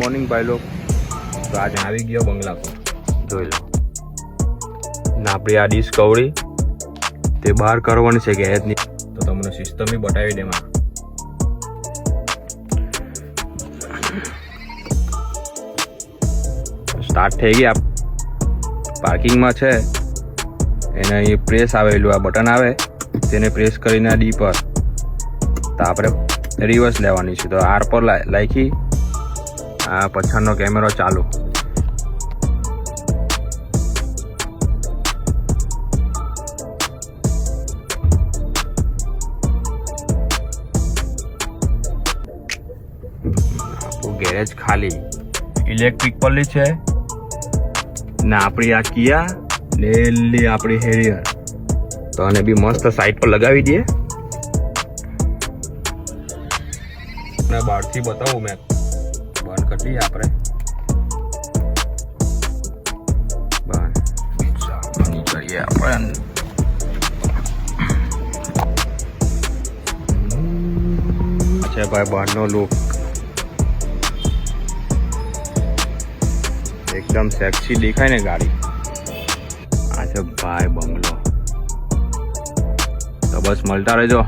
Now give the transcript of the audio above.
Morning ભાઈ log. તો આજે આવી ગયો બંગલા પર, જોઈ લો ને આપણી આ ડિસ્કવરી તે બહાર કરવાની છે ગેરેજની. તો તમને સિસ્ટમ બી બતાવી દે. એમાં સ્ટાર્ટ થઈ ગયા. પાર્કિંગમાં છે એને અહીં પ્રેસ આવેલું આ બટન આવે તેને પ્રેસ કરીને ડી પર તો આપણે રિવર્સ લેવાની છે. તો આર પર લાખી આ પછાડનો કેમેરો ચાલુ. આપણું ગેરેજ ખાલી. ઇલેક્ટ્રિક પલ્લી છે ને આપણી આ કિયા ડેલી આપણી હેરિયર. તો આને બી મસ્ત સાઈડ પર લગાવી દઈએ. ને બહારથી બતાવું મેં બંધ કરી દઈએ આપણે. બંધ કરીએ આપણે. છે ભાઈ બહારનો લુક એકદમ સેક્સી દેખાય ને ગાડી. આ છે ભાઈ બંગલો. તો બસ મળતા રહેજો.